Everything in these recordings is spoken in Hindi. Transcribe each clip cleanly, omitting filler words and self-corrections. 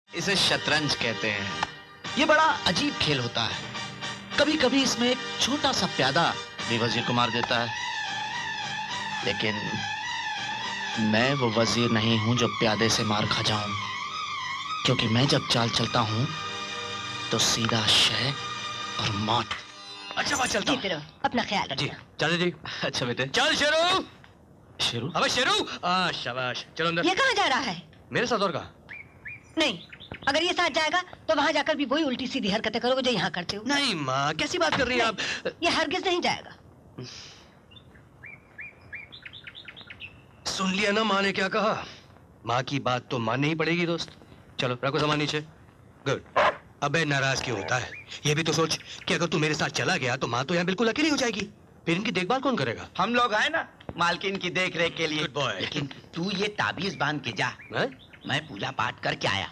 इसे शतरंज कहते हैं। ये बड़ा अजीब खेल होता है। कभी कभी इसमें एक छोटा सा प्यादा भी वजीर को मार देता है, लेकिन मैं वो वजीर नहीं हूं जो प्यादे से मार खा जाऊं, क्योंकि मैं जब चाल चलता हूं तो सीधा शह और मौत। अच्छा बात चलता जीते रहो, अपना ख्याल जी। रखना। चलो जी। अच्छा बेटे। चल शेरू। शेरू? अबे शेरू। शाबाश, चलो अंदर। ये कहाँ जा रहा है? मेरे साथ और कहाँ? नहीं, अगर ये साथ जाएगा तो वहाँ जाकर भी वही उल्टी सीधी हरकतें करोगे जो यहाँ करते हो। नहीं माँ, कैसी बात कर रही हैं आप? ये हरगिज नहीं जाएगा। सुन लिया ना माँ ने क्या कहा? माँ की बात तो माननी ही पड़ेगी दोस्त। चलो रखो सामान नीचे। गुड। अबे नाराज क्यों होता है? ये भी तो सोच कि अगर तू मेरे साथ चला गया तो माँ तो यहाँ बिल्कुल अकेली हो जाएगी। फिर इनकी देखभाल कौन करेगा? हम लोग आए ना मालकिन की देख रेख के लिए। Good boy. लेकिन तू ये ताबीज बांध के जा। हैं? मैं पूजा पाठ करके आया,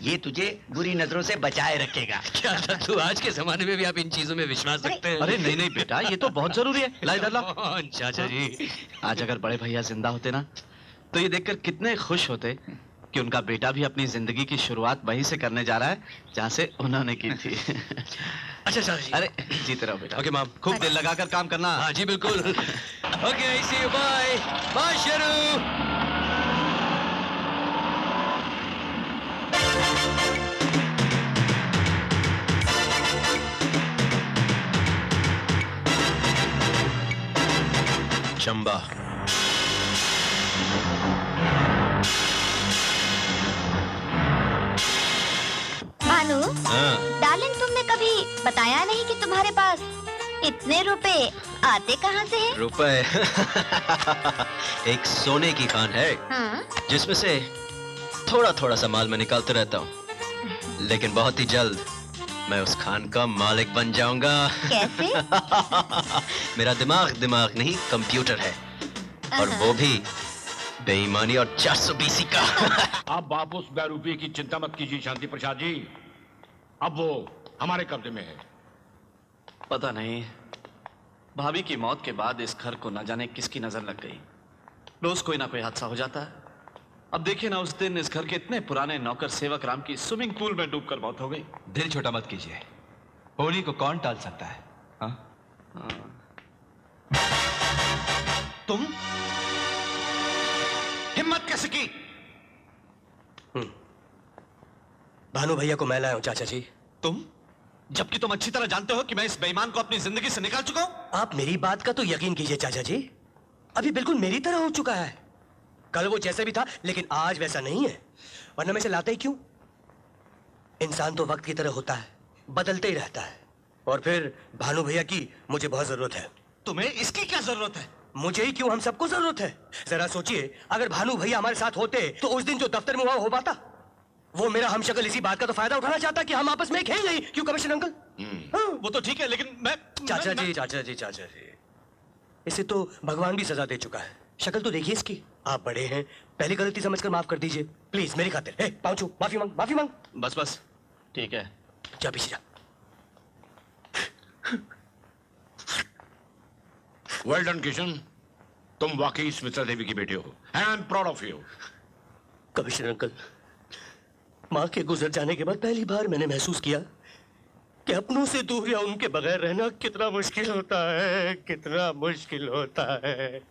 ये तुझे बुरी नजरों से बचाए रखेगा। क्या तू आज के जमाने में भी आप इन चीजों में विश्वास रखते हैं? अरे नहीं नहीं बेटा, ये तो बहुत जरूरी है। ला इधर ला। चाचा जी। आज अगर बड़े भैया जिंदा होते ना तो ये देखकर कितने खुश होते कि उनका बेटा भी अपनी जिंदगी की शुरुआत वहीं से करने जा रहा है जहाँ से उन्होंने की थी। अच्छा चाचा जी। अरे जीते रहो बेटा। Okay ma'am. खूब दिल लगाकर काम करना। हाँ जी बिल्कुल। Okay see you, bye bye Sheru. Chamba. Bhanu, हाँ। डार्लिंग तुमने कभी बताया नहीं कि तुम्हारे पास इतने रुपए आते कहाँ से हैं? रुपए एक सोने की खान है हाँ? जिसमें से थोड़ा थोड़ा सा माल मैं निकालते रहता हूँ, लेकिन बहुत ही जल्द मैं उस खान का मालिक बन जाऊंगा। कैसे? मेरा दिमाग नहीं कंप्यूटर है, और वो भी बेईमानी और 420 का। अब आप उस बेरूपी की चिंता मत कीजिए शांति प्रसाद जी, अब वो हमारे कब्जे में है। पता नहीं भाभी की मौत के बाद इस घर को न जाने किसकी नजर लग गई। रोज कोई ना कोई हादसा हो जाता है। अब देखिए ना, उस दिन इस घर के इतने पुराने नौकर सेवक राम की स्विमिंग पूल में डूबकर मौत हो गई। दिल छोटा मत कीजिए, होली को कौन टाल सकता है? हाँ? तुम हिम्मत कैसे की? भानु भैया को मैं लाया हूँ चाचा जी। तुम, जबकि तुम अच्छी तरह जानते हो कि मैं इस बेईमान को अपनी जिंदगी से निकाल चुका हूं। आप मेरी बात का तो यकीन कीजिए चाचा जी, अभी बिल्कुल मेरी तरह हो चुका है। कल वो जैसे भी था, लेकिन आज वैसा नहीं है। वरना मैं इसे लाता ही क्यों? इंसान तो वक्त की तरह होता है, बदलते ही रहता है। और फिर भानु भैया की मुझे बहुत जरूरत है। तुम्हें इसकी क्या जरूरत है? मुझे ही क्यों, हम सबको जरूरत है। जरा सोचिए, अगर भानु भैया हमारे साथ होते तो उस दिन जो दफ्तर में हुआ हो पाता? वो मेरा हमशक्ल इसी बात का तो फायदा उठाना चाहता कि हम आपस में एक हैं नहीं। क्यों कमिश्नर अंकल? हाँ। वो तो ठीक है, लेकिन चाचा जी, इसे तो भगवान भी सजा दे चुका है। शक्ल तो देखिए इसकी। आप बड़े हैं, पहली गलती समझकर माफ कर दीजिए प्लीज, मेरी खातिर। पाँव छू, माफी मांग। बस ठीक है। जा पीछे जा। वेल डन किशन, तुम वाकई स्मिता देवी की बेटे हो। I am proud of you. Commissioner uncle, माँ के गुजर जाने के बाद पहली बार मैंने महसूस किया कि अपनों से दूर या उनके बगैर रहना कितना मुश्किल होता है, कितना मुश्किल होता है।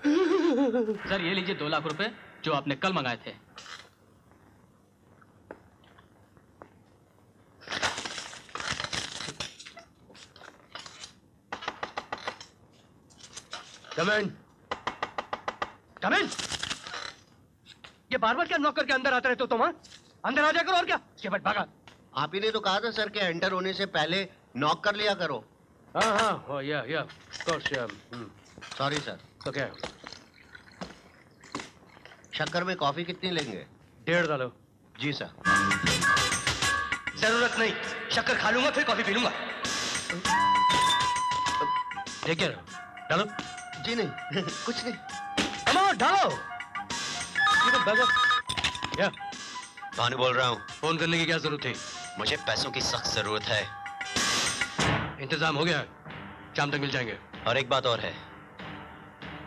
सर ये लीजिए 2 लाख रुपए जो आपने कल मंगाए थे। कम इन। ये बार-बार क्या नॉक करके अंदर आते रहते हो तुम? अंदर आ जा करो और क्या? शेवट भागा। आप ही ने तो कहा था सर के एंटर होने से पहले नॉक कर लिया करो। हाँ, या कोर्स। Sorry sir. तो क्या? शक्कर में कॉफी कितनी लेंगे? 1.5 डालो। जी सर। जरूरत नहीं, शक्कर खा लूंगा फिर कॉफी पी लूंगा। देखिए डालो। जी नहीं कुछ नहीं। कम ऑन डालो। क्या? भानु बोल रहा हूँ। फोन करने की क्या जरूरत थी? मुझे पैसों की सख्त जरूरत है। इंतजाम हो गया, शाम तक मिल जाएंगे। और एक बात और है,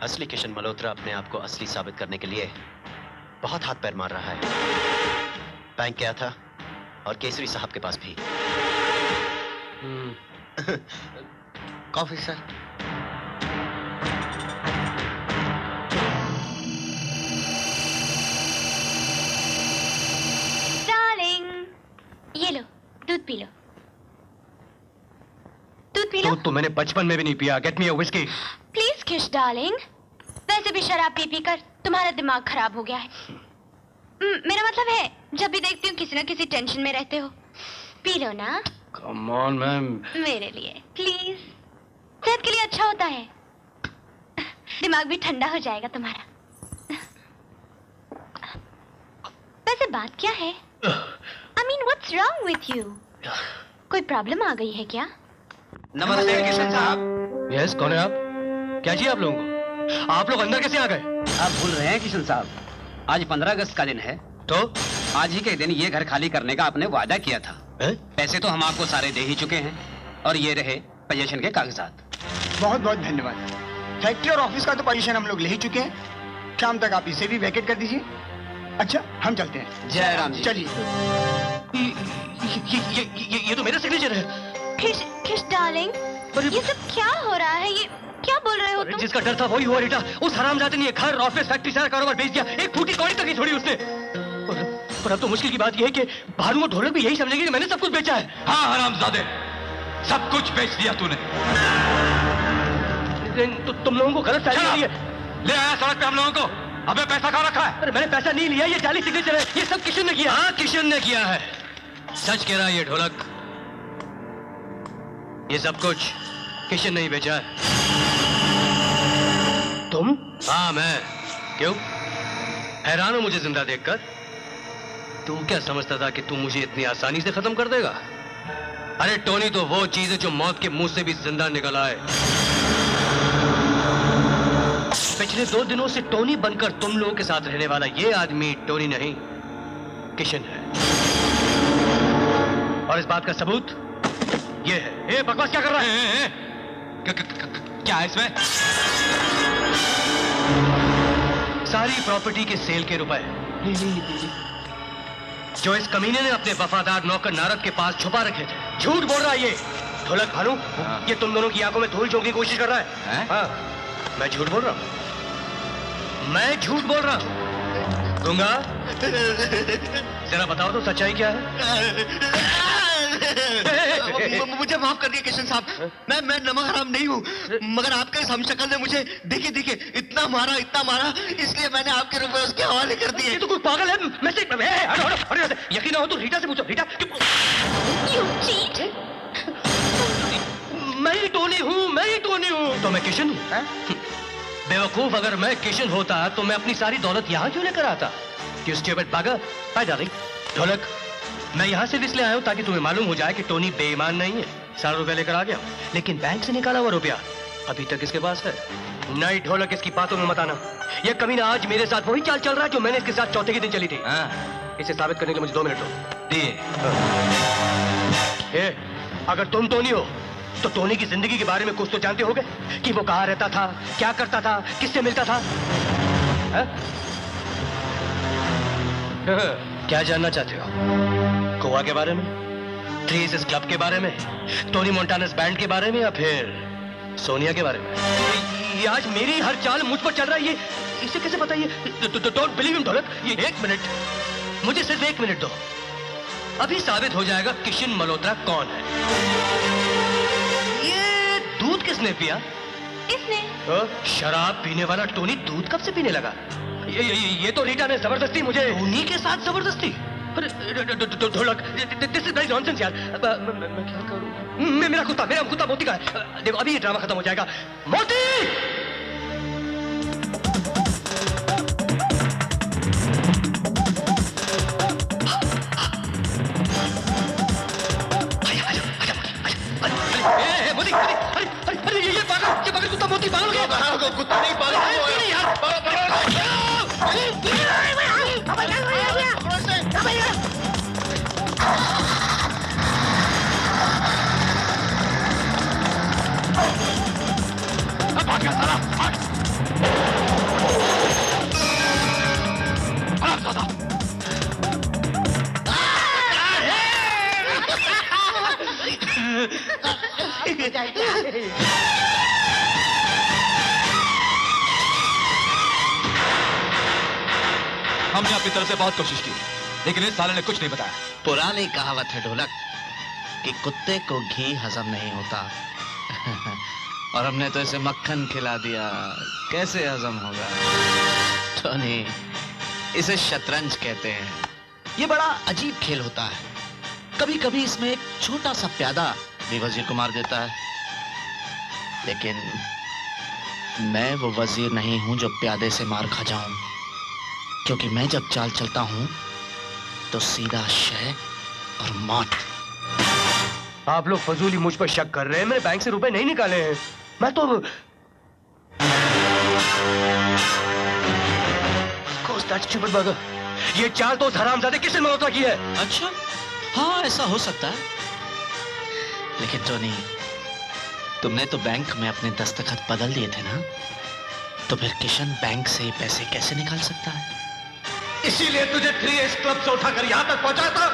असली किशन मल्होत्रा अपने आप को असली साबित करने के लिए बहुत हाथ पैर मार रहा है। बैंक गया था और केसरी साहब के पास भी। Coffee sir. डार्लिंग, ये लो, दूध पी लो। दूध पी लो। दूध तो मैंने बचपन में भी नहीं पिया। Get me a whisky. Please किश डार्लिंग। वैसे भी शराब पी पी कर तुम्हारा दिमाग खराब हो गया है। मेरा मतलब है, जब भी देखती हूँ किसी न किसी टेंशन में रहते हो। पी लो ना। Come on ma'am. मेरे लिए प्लीज। सेहत के लिए अच्छा होता है। दिमाग भी ठंडा हो जाएगा तुम्हारा। वैसे बात क्या है? I mean, what's wrong with you? कोई प्रॉब्लम आ गई है क्या? नमस्ते किशन साहब। यस, कौन है आप? क्या चाहिए आप लोगों को? आप लोग अंदर कैसे आ गए? आप भूल रहे हैं किशन साहब, आज 15 अगस्त का दिन है। तो आज ही के दिन ये घर खाली करने का आपने वादा किया था। पैसे तो हम आपको सारे दे ही चुके हैं और ये रहे पोजीशन के कागजात। बहुत बहुत धन्यवाद। फैक्ट्री और ऑफिस का तो पोजीशन हम लोग ले ही चुके हैं। शाम तक आप इसे भी वैकेट कर दीजिए। अच्छा, हम चलते हैं। जय राम जी। चलिए। ये तो मेरा सिग्नेचर है। किश डार्लिंग, ये सब क्या हो रहा है? ये क्या बोल रहे हो तुम? जिसका डर था वही हुआ रीटा। उस हरामजादे ने घर, ऑफिस, फैक्ट्री सारा कारोबार बेच दिया। एक फूटी कौड़ी तक नहीं छोड़ी उसने। पर अब तो मुश्किल की बात यह है कि भानु और ढोलक भी यही समझेंगे कि मैंने सब कुछ बेचा है। हाँ हरामजादे, सब कुछ बेच दिया तूने। तो तुम लोगों को गलत फहमी है। ले आया सड़क पे हम लोगों को। अबे पैसा कहाँ रखा है? अरे मैंने पैसा नहीं लिया, ये जाली सिग्नेचर है। ये सब किशन ने किया। हाँ, किशन ने किया है। सच कह रहा है ये ढोलक। ये सब कुछ किशन ने ही बेचा है। तुम? हाँ मैं। क्यों? हैरान हो मुझे जिंदा देखकर? तू क्या समझता था कि तू मुझे इतनी आसानी से खत्म कर देगा? अरे टोनी तो वो चीज है जो मौत के मुंह से भी जिंदा निकल आए। पिछले 2 दिनों से टोनी बनकर तुम लोगों के साथ रहने वाला ये आदमी टोनी नहीं, किशन है। और इस बात का सबूत ये है। ये बकवास क्या कर रहा है? क्या है इसमें? सारी प्रॉपर्टी के सेल के रुपए जो इस कमीने ने अपने वफादार नौकर नारद के पास छुपा रखे थे। झूठ बोल रहा है ये ढोलक। भानु, ये तुम दोनों की आंखों में धूल झोंकने की कोशिश कर रहा है। हाँ, मैं झूठ बोल रहा हूँ। मैं झूठ बोल रहा हूँ। दूंगा। जरा बताओ तो सच्चाई क्या है? मुझे माफ कर दिया किशन साहब। मैं नमक हराम नहीं हूँ, मगर आपके हमशक्ल ने मुझे देखे इतना मारा, इसलिए मैंने आपके रुपए उसके हवाले कर दिए। ये तो कोई पागल है। मैं से यकीन ना हो तो रीटा से पूछो। रीटा, मैं ही टोनी हूँ। तो मैं किशन हूँ? बेवकूफ, अगर मैं किशन होता तो मैं अपनी सारी दौलत यहाँ क्यों लेकर आता? कि उसके बाद पागल। Hi darling. ढोलक, मैं यहाँ से इसलिए आया हूँ ताकि तुम्हें मालूम हो जाए कि टोनी बेईमान नहीं है। सारा रुपया लेकर आ गया, लेकिन बैंक से निकाला हुआ रुपया अभी तक इसके पास है। नहीं ढोलक, इसकी बातों में मत आना। यह कमीना आज मेरे साथ वही चाल चल रहा है जो मैंने इसके साथ चौथे के दिन चली थी। इसे साबित करने के लिए मुझे 2 मिनट दो। दिए। अगर तुम टोनी हो तो टोनी की जिंदगी के बारे में कुछ तो जानते होगे कि वो कहाँ रहता था, क्या करता था, किससे मिलता था। क्या जानना चाहते हो? गोवा के बारे में, थ्री एसेस क्लब के बारे में, टोनी मोंटानस बैंड के बारे में, या फिर सोनिया के बारे में? ये आज मेरी हर चाल मुझ पर चल रहा है। ये इसे कैसे पता? ये डोंट बिलीव इन ढोलक। ये 1 मिनट, मुझे सिर्फ 1 मिनट दो। अभी साबित हो जाएगा किशन मल्होत्रा कौन है। ये दूध किसने पिया? इसने। शराब पीने वाला टोनी दूध कब से पीने लगा? ये तो रीटा ने जबरदस्ती मुझे। टोनी के साथ जबरदस्ती? ढोलक, दिस इज वेरी नॉनसेंस यार। मैं क्या करूं? मेरा कुत्ता मोती का है। देखो अभी ये ड्रामा खत्म हो जाएगा। मोती! मोती, अरे ये पागल कुत्ता मोती पागल हो गया। कुत्ता नहीं पागल यार। हमने अपनी तरफ से बहुत कोशिश की, लेकिन इस साले ने कुछ नहीं बताया। पुरानी कहावत है ढोलक कि कुत्ते को घी हजम नहीं होता। और हमने तो इसे मक्खन खिला दिया, कैसे हजम होगा? टोनी, इसे शतरंज कहते हैं। ये बड़ा अजीब खेल होता है। कभी कभी इसमें एक छोटा सा प्यादा भी वजीर को मार देता है, लेकिन मैं वो वजीर नहीं हूं जो प्यादे से मार खा जाऊं, क्योंकि मैं जब चाल चलता हूं तो सीधा शय और मौत। आप लोग फजूली मुझ पर शक कर रहे हैं। मैंने बैंक से रुपए नहीं निकाले हैं। मैं तो ये चाल तो उस हरामजादे किसने मौका की है? अच्छा, हाँ ऐसा हो सकता है, लेकिन टोनी, तुमने तो बैंक में अपने दस्तखत बदल दिए थे ना, तो फिर किशन बैंक से पैसे कैसे निकाल सकता है? इसीलिए तुझे 3S क्लब से उठाकर यहाँ तक पहुँचाया था।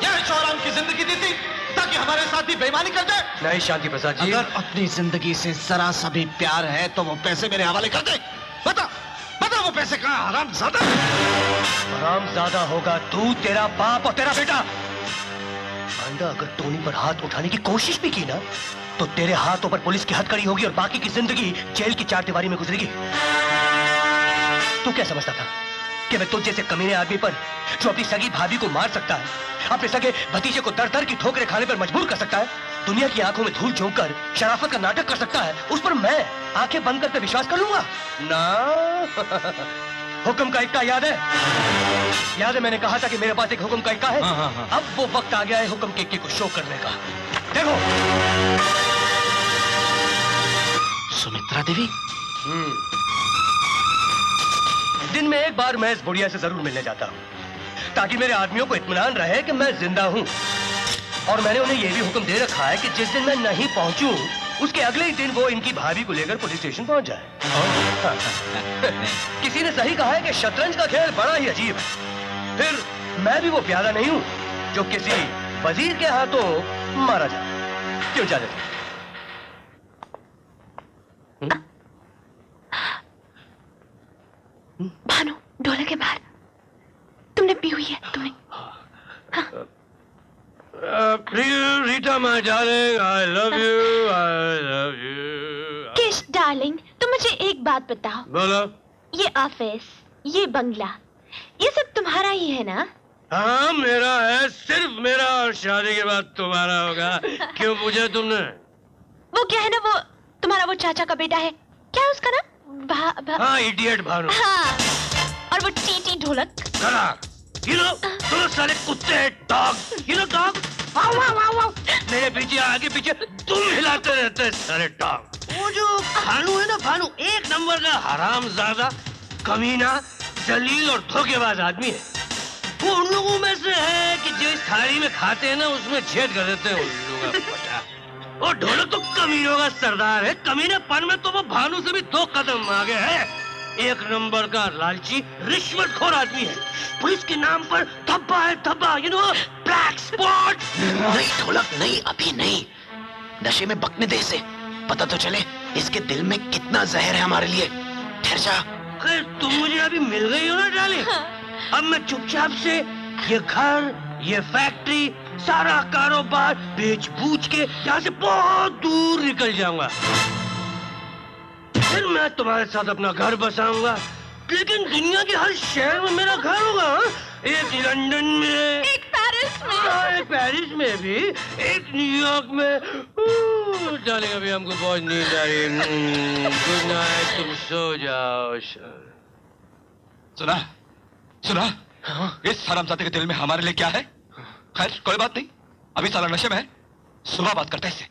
यह ऐशोआराम की जिंदगी दी थी ताकि हमारे साथ ही बेईमानी कर दे। नहीं शांति प्रसाद जी, अगर अपनी जिंदगी से जरा सा भी प्यार है तो वो पैसे मेरे हवाले कर दे। बता बता वो पैसे कहाँ? हरामजादा। हरामजादा होगा तू, तेरा बाप और तेरा बेटा। आइंदा अगर टोनी पर हाथ उठाने की कोशिश भी की ना, तो तेरे हाथों पर पुलिस की हथकड़ी होगी और बाकी की जिंदगी जेल की चार दीवारी में गुजरेगी। तू क्या समझता था कि मैं तुझ जैसे कमीने आदमी पर, जो अपनी सगी भाभी को मार सकता है, अपने सगे भतीजे को दर दर की ठोकरें खाने पर मजबूर कर सकता है, दुनिया की आंखों में धूल झोंक कर शराफत का नाटक कर सकता है, उस पर मैं आंखें बंद करके विश्वास कर लूंगा ना? हुक्म का इक्का याद है? याद है मैंने कहा था कि मेरे पास एक हुक्म का इक्का है? अब वो वक्त आ गया है हुक्म के इक्के को शो करने का। देखो सुमित्रा देवी, दिन में एक बार मैं इस बुढ़िया से जरूर मिलने जाता हूँ, ताकि मेरे आदमियों को इत्मीनान रहे कि मैं जिंदा हूँ। और मैंने उन्हें यह भी हुक्म दे रखा है कि जिस दिन मैं नहीं पहुंचूं, उसके अगले ही दिन वो इनकी भाभी को लेकर पुलिस स्टेशन पहुंच जाए। किसी ने सही कहा है कि शतरंज का खेल बड़ा ही अजीब है। फिर मैं भी वो प्यादा नहीं हूं जो किसी वजीर के हाथों मारा जाए। क्यों जाने? भानु, ढोलक के बाहर। तुमने पी हुई है? तुमने? Rita my darling, I love you, I love you. किश डार्लिंग, तुम मुझे एक बात बताओ। बोलो। ये ऑफिस, ये बंगला, ये सब तुम्हारा ही है ना? हाँ मेरा है, सिर्फ मेरा, और शादी के बाद तुम्हारा होगा। क्यों पूछा तुमने? वो क्या है ना, वो तुम्हारा वो चाचा का बेटा है, क्या है उसका नाम? हाँ इडियट भानु। हाँ, और वो टी ढोलक। ये लो, तुम साले कुत्ते हैं, डॉग। ये लो डॉग, वाव वाव वाव वाव। मेरे पीछे आगे पीछे तुम हिलाते रहते हैं सारे डॉग। वो जो भानु है ना, भानु एक नंबर का हरामजादा, कमीना, जलील और धोखेबाज आदमी है। वो उन लोगों में से है कि जो इस थाली में खाते हैं ना, उसमें छेद कर देते हैं उल्लू का पटा। और ढोलक तो कमीनों का सरदार है। कमीनेपन में तो वो भानु से भी 2 कदम आगे है। एक नंबर का लालची, रिश्वतखोर आदमी है। पुलिस के नाम पर धब्बा है, धब्बा, यू नो, ब्लैक स्पॉट। नहीं ढोलक, नहीं, अभी नहीं। नशे में बकने दे इसे, पता तो चले इसके दिल में कितना जहर है हमारे लिए। ठहर जा। खैर तुम मुझे अभी मिल गई हो ना डार्लिंग। अब मैं चुपचाप से ये घर, ये फैक्ट्री, सारा कारोबार बेच बूझ के यहाँ से बहुत दूर निकल जाऊंगा। फिर मैं तुम्हारे साथ अपना घर बसाऊंगा, लेकिन दुनिया के हर शहर में मेरा घर होगा। एक लंदन में, एक पेरिस में, एक पेरिस में भी, एक न्यूयॉर्क में। डार्लिंग अभी हमको बहुत नींद आ रही है। गुड नाइट, तुम सो जाओ। सुना सुना, इस हरामजादे के दिल में हमारे लिए क्या है? खैर कोई बात नहीं, अभी साला नशे में है, सुबह बात करते हैं इससे।